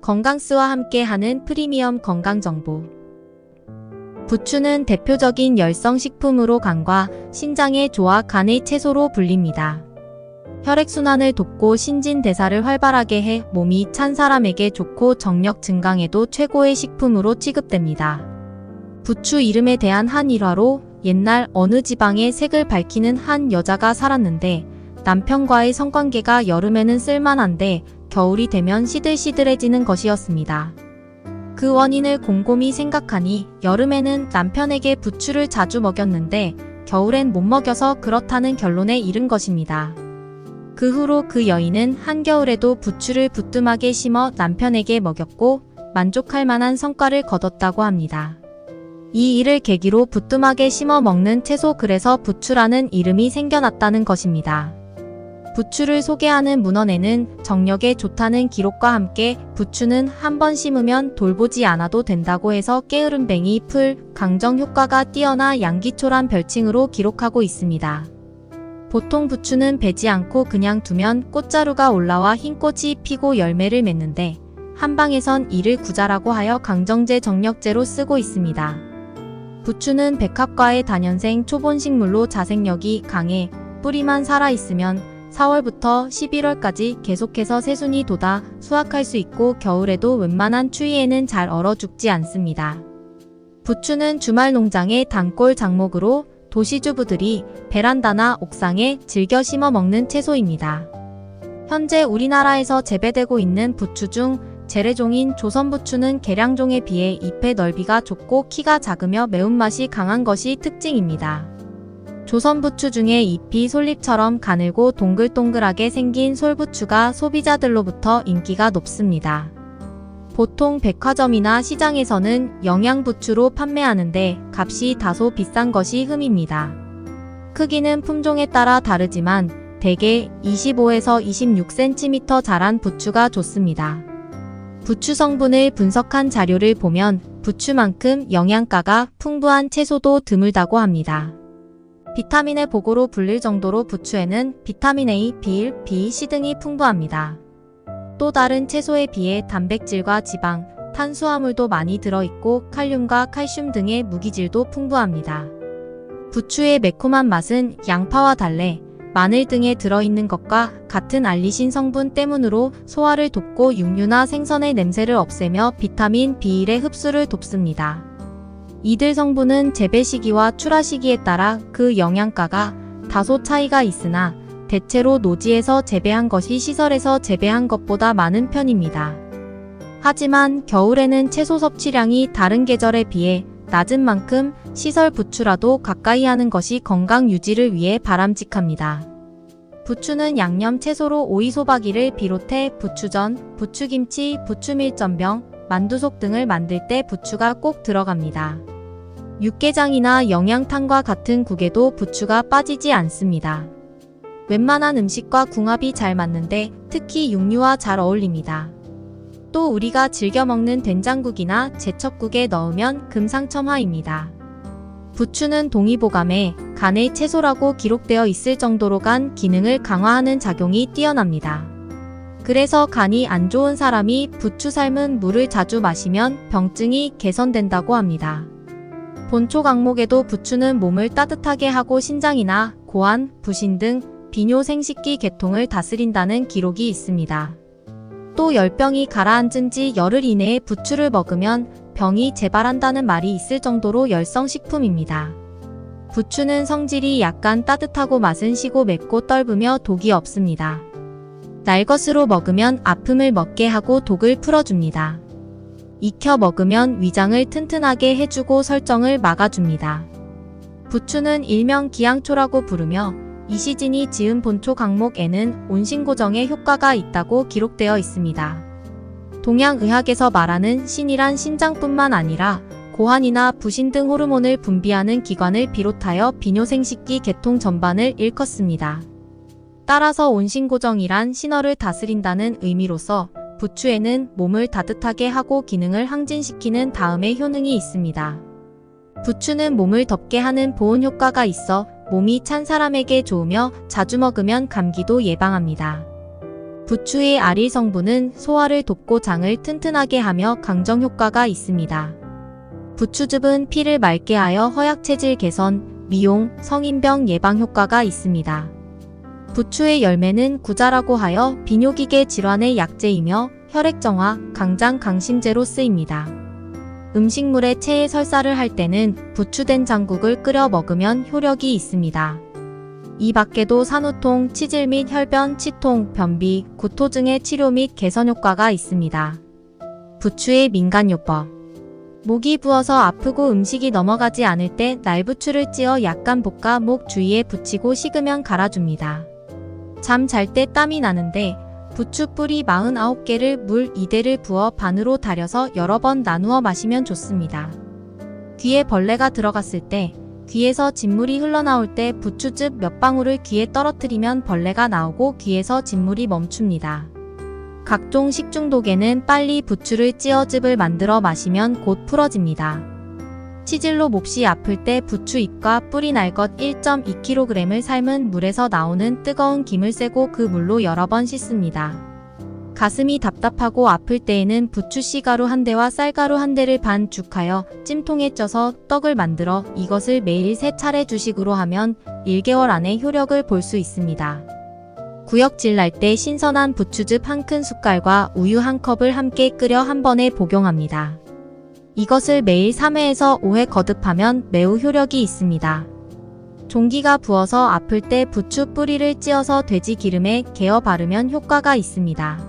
건강스와 함께하는 프리미엄 건강정보. 부추는 대표적인 열성식품으로 간과 신장에 좋아 간의 채소로 불립니다. 혈액순환을 돕고 신진대사를 활발하게 해 몸이 찬 사람에게 좋고 정력 증강에도 최고의 식품으로 취급됩니다. 부추 이름에 대한 한 일화로 옛날 어느 지방에 색을 밝히는 한 여자가 살았는데 남편과의 성관계가 여름에는 쓸만한데 겨울이 되면 시들시들해지는 것이었습니다. 그 원인을 곰곰이 생각하니 여름에는 남편에게 부추를 자주 먹였는데 겨울엔 못 먹여서 그렇다는 결론에 이른 것입니다. 그 후로 그 여인은 한겨울에도 부추를 부뚜막에 심어 남편에게 먹였고 만족할 만한 성과를 거뒀다고 합니다. 이 일을 계기로 부뚜막에 심어 먹는 채소 그래서 부추라는 이름이 생겨났다는 것입니다. 부추를 소개하는 문헌에는 정력에 좋다는 기록과 함께 부추는 한 번 심으면 돌보지 않아도 된다고 해서 게으름뱅이 풀, 강정 효과가 뛰어나 양기초란 별칭으로 기록하고 있습니다. 보통 부추는 베지 않고 그냥 두면 꽃자루가 올라와 흰꽃이 피고 열매를 맺는데 한방에선 이를 구자라고 하여 강정제 정력제로 쓰고 있습니다. 부추는 백합과의 다년생 초본식물로 자생력이 강해 뿌리만 살아있으면 4월부터 11월까지 계속해서 새순이 돋아 수확할 수 있고 겨울에도 웬만한 추위에는 잘 얼어 죽지 않습니다. 부추는 주말 농장의 단골 작목으로 도시주부들이 베란다나 옥상에 즐겨 심어 먹는 채소입니다. 현재 우리나라에서 재배되고 있는 부추 중 재래종인 조선부추는 계량종에 비해 잎의 넓이가 좁고 키가 작으며 매운맛이 강한 것이 특징입니다. 조선부추 중에 잎이 솔잎처럼 가늘고 동글동글하게 생긴 솔부추가 소비자들로부터 인기가 높습니다. 보통 백화점이나 시장에서는 영양부추로 판매하는데 값이 다소 비싼 것이 흠입니다. 크기는 품종에 따라 다르지만 대개 25에서 26cm 자란 부추가 좋습니다. 부추 성분을 분석한 자료를 보면 부추만큼 영양가가 풍부한 채소도 드물다고 합니다. 비타민의 보고로 불릴 정도로 부추에는 비타민 A, B1, B, C 등이 풍부합니다. 또 다른 채소에 비해 단백질과 지방, 탄수화물도 많이 들어있고 칼륨과 칼슘 등의 무기질도 풍부합니다. 부추의 매콤한 맛은 양파와 달래, 마늘 등에 들어있는 것과 같은 알리신 성분 때문으로 소화를 돕고 육류나 생선의 냄새를 없애며 비타민 B1의 흡수를 돕습니다. 이들 성분은 재배 시기와 출하 시기에 따라 그 영양가가 다소 차이가 있으나 대체로 노지에서 재배한 것이 시설에서 재배한 것보다 많은 편입니다. 하지만 겨울에는 채소 섭취량이 다른 계절에 비해 낮은 만큼 시설 부추라도 가까이 하는 것이 건강 유지를 위해 바람직합니다. 부추는 양념 채소로 오이소박이를 비롯해 부추전, 부추김치, 부추밀전병, 만두속 등을 만들 때 부추가 꼭 들어갑니다. 육개장이나 영양탕과 같은 국에도 부추가 빠지지 않습니다. 웬만한 음식과 궁합이 잘 맞는데 특히 육류와 잘 어울립니다. 또 우리가 즐겨 먹는 된장국이나 제첩국에 넣으면 금상첨화입니다. 부추는 동의보감에 간의 채소라고 기록되어 있을 정도로 간 기능을 강화하는 작용이 뛰어납니다. 그래서 간이 안 좋은 사람이 부추 삶은 물을 자주 마시면 병증이 개선된다고 합니다. 본초 강목에도 부추는 몸을 따뜻하게 하고 신장이나 고환, 부신 등 비뇨 생식기 계통을 다스린다는 기록이 있습니다. 또 열병이 가라앉은 지 열흘 이내에 부추를 먹으면 병이 재발한다는 말이 있을 정도로 열성식품입니다. 부추는 성질이 약간 따뜻하고 맛은 시고 맵고 떫으며 독이 없습니다. 날것으로 먹으면 아픔을 먹게 하고 독을 풀어줍니다. 익혀 먹으면 위장을 튼튼하게 해주고 설정을 막아줍니다. 부추는 일명 기양초라고 부르며 이시진이 지은 본초 강목에는 온신고정에 효과가 있다고 기록되어 있습니다. 동양의학에서 말하는 신이란 신장뿐만 아니라 고환이나 부신 등 호르몬을 분비하는 기관을 비롯하여 비뇨생식기 계통 전반을 일컫습니다. 따라서 온신고정이란 신어를 다스린다는 의미로서 부추에는 몸을 따뜻하게 하고 기능을 항진시키는 다음의 효능이 있습니다. 부추는 몸을 덥게 하는 보온 효과가 있어 몸이 찬 사람에게 좋으며 자주 먹으면 감기도 예방합니다. 부추의 아릴 성분은 소화를 돕고 장을 튼튼하게 하며 강정 효과가 있습니다. 부추즙은 피를 맑게 하여 허약체질 개선, 미용, 성인병 예방 효과가 있습니다. 부추의 열매는 구자라고 하여 비뇨기계 질환의 약재이며 혈액정화, 강장 강심제로 쓰입니다. 음식물에 체해 설사를 할 때는 부추된 장국을 끓여 먹으면 효력이 있습니다. 이 밖에도 산후통, 치질 및 혈변, 치통, 변비, 구토증의 치료 및 개선 효과가 있습니다. 부추의 민간요법. 목이 부어서 아프고 음식이 넘어가지 않을 때 날부추를 찧어 약간 볶아 목 주위에 붙이고 식으면 갈아줍니다. 잠 잘 때 땀이 나는데 부추 뿌리 49개를 물 2대를 부어 반으로 달여서 여러 번 나누어 마시면 좋습니다. 귀에 벌레가 들어갔을 때, 귀에서 진물이 흘러나올 때 부추즙 몇 방울을 귀에 떨어뜨리면 벌레가 나오고 귀에서 진물이 멈춥니다. 각종 식중독에는 빨리 부추를 찧어 즙을 만들어 마시면 곧 풀어집니다. 치질로 몹시 아플 때 부추 잎과 뿌리 날 것 1.2kg을 삶은 물에서 나오는 뜨거운 김을 쐬고 그 물로 여러 번 씻습니다. 가슴이 답답하고 아플 때에는 부추 씨가루 1대와 쌀가루 1대를 반죽하여 찜통에 쪄서 떡을 만들어 이것을 매일 3차례 주식으로 하면 1개월 안에 효력을 볼 수 있습니다. 구역질 날 때 신선한 부추즙 1큰숟갈과 우유 1컵을 함께 끓여 한 번에 복용합니다. 이것을 매일 3회에서 5회 거듭하면 매우 효력이 있습니다. 종기가 부어서 아플 때 부추 뿌리를 찧어서 돼지 기름에 개어 바르면 효과가 있습니다.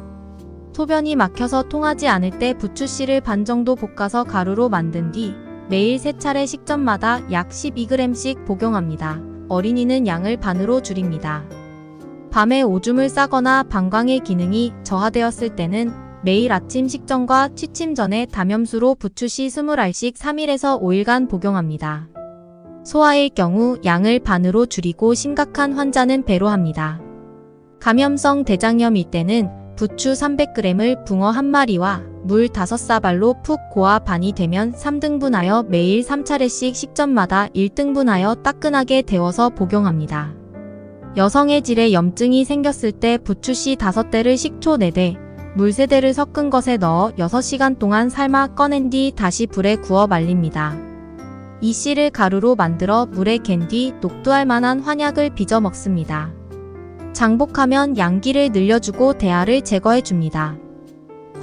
소변이 막혀서 통하지 않을 때 부추씨를 반 정도 볶아서 가루로 만든 뒤 매일 3차례 식전마다 약 12g씩 복용합니다. 어린이는 양을 반으로 줄입니다. 밤에 오줌을 싸거나 방광의 기능이 저하되었을 때는 매일 아침 식전과 취침 전에 담염수로 부추씨 20알씩 3일에서 5일간 복용합니다. 소아일 경우 양을 반으로 줄이고 심각한 환자는 배로 합니다. 감염성 대장염일 때는 부추 300g을 붕어 1마리와 물 5사발로 푹 고아 반이 되면 3등분하여 매일 3차례씩 식전마다 1등분하여 따끈하게 데워서 복용합니다. 여성의 질에 염증이 생겼을 때 부추씨 5대를 식초 4대, 물 3대를 섞은 것에 넣어 6시간 동안 삶아 꺼낸 뒤 다시 불에 구워 말립니다. 이 씨를 가루로 만들어 물에 갠 뒤 녹두알 만한 환약을 빚어 먹습니다. 장복하면 양기를 늘려주고 대하를 제거해줍니다.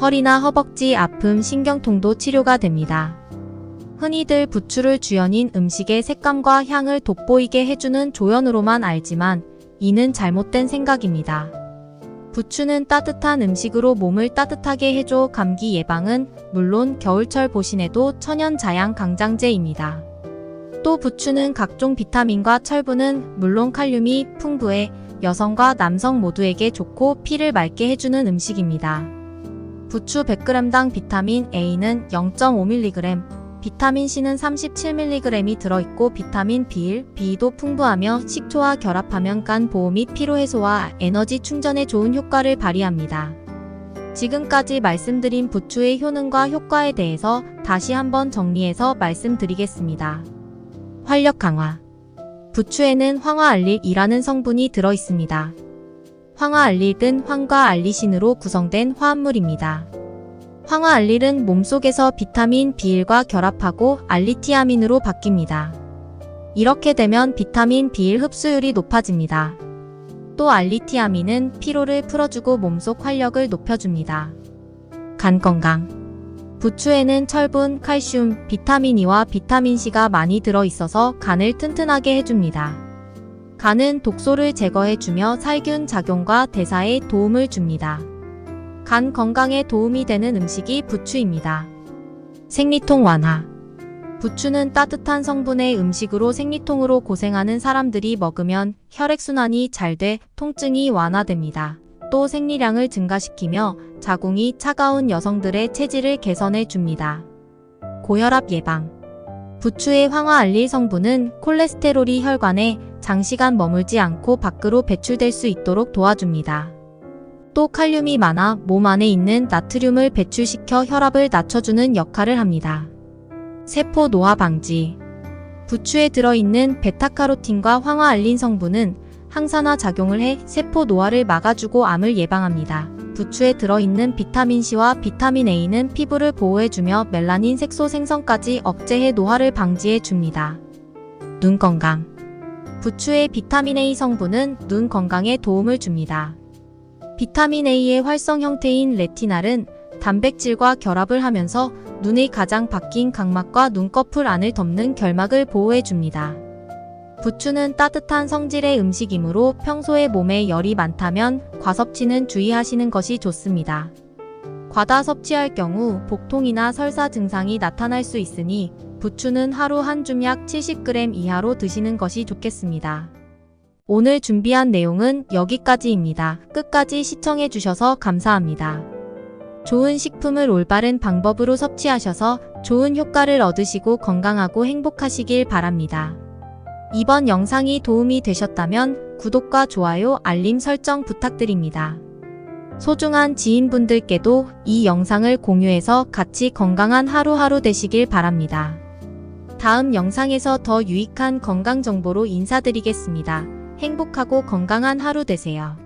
허리나 허벅지 아픔, 신경통도 치료가 됩니다. 흔히들 부추를 주연인 음식의 색감과 향을 돋보이게 해주는 조연으로만 알지만 이는 잘못된 생각입니다. 부추는 따뜻한 음식으로 몸을 따뜻하게 해줘 감기 예방은 물론 겨울철 보신에도 천연자양 강장제입니다. 또 부추는 각종 비타민과 철분은 물론 칼륨이 풍부해 여성과 남성 모두에게 좋고 피를 맑게 해주는 음식입니다. 부추 100g당 비타민 A는 0.5mg, 비타민 C는 37mg이 들어있고 비타민 B1, B2도 풍부하며 식초와 결합하면 간 보호 및 피로 해소와 에너지 충전에 좋은 효과를 발휘합니다. 지금까지 말씀드린 부추의 효능과 효과에 대해서 다시 한번 정리해서 말씀드리겠습니다. 활력 강화. 부추에는 황화알릴이라는 성분이 들어있습니다. 황화알릴은 황과 알리신으로 구성된 화합물입니다. 황화알릴은 몸속에서 비타민 B1과 결합하고 알리티아민으로 바뀝니다. 이렇게 되면 비타민 B1 흡수율이 높아집니다. 또 알리티아민은 피로를 풀어주고 몸속 활력을 높여줍니다. 간 건강. 부추에는 철분, 칼슘, 비타민 E와 비타민 C가 많이 들어있어서 간을 튼튼하게 해줍니다. 간은 독소를 제거해주며 살균 작용과 대사에 도움을 줍니다. 간 건강에 도움이 되는 음식이 부추입니다. 생리통 완화. 부추는 따뜻한 성분의 음식으로 생리통으로 고생하는 사람들이 먹으면 혈액순환이 잘 돼 통증이 완화됩니다. 또 생리량을 증가시키며 자궁이 차가운 여성들의 체질을 개선해 줍니다. 고혈압 예방. 부추의 황화알릴 성분은 콜레스테롤이 혈관에 장시간 머물지 않고 밖으로 배출될 수 있도록 도와줍니다. 또 칼륨이 많아 몸 안에 있는 나트륨을 배출시켜 혈압을 낮춰주는 역할을 합니다. 세포 노화 방지. 부추에 들어있는 베타카로틴과 황화알린 성분은 항산화 작용을 해 세포 노화를 막아주고 암을 예방합니다. 부추에 들어있는 비타민C와 비타민 A는 피부를 보호해주며 멜라닌 색소 생성까지 억제해 노화를 방지해줍니다. 눈 건강. 부추의 비타민 A 성분은 눈 건강에 도움을 줍니다. 비타민 A의 활성 형태인 레티날은 단백질과 결합을 하면서 눈의 가장 바뀐 각막과 눈꺼풀 안을 덮는 결막을 보호해줍니다. 부추는 따뜻한 성질의 음식이므로 평소에 몸에 열이 많다면 과섭취는 주의하시는 것이 좋습니다. 과다 섭취할 경우 복통이나 설사 증상이 나타날 수 있으니 부추는 하루 한 줌 약 70g 이하로 드시는 것이 좋겠습니다. 오늘 준비한 내용은 여기까지입니다. 끝까지 시청해 주셔서 감사합니다. 좋은 식품을 올바른 방법으로 섭취하셔서 좋은 효과를 얻으시고 건강하고 행복하시길 바랍니다. 이번 영상이 도움이 되셨다면 구독과 좋아요, 알림 설정 부탁드립니다. 소중한 지인분들께도 이 영상을 공유해서 같이 건강한 하루하루 되시길 바랍니다. 다음 영상에서 더 유익한 건강 정보로 인사드리겠습니다. 행복하고 건강한 하루 되세요.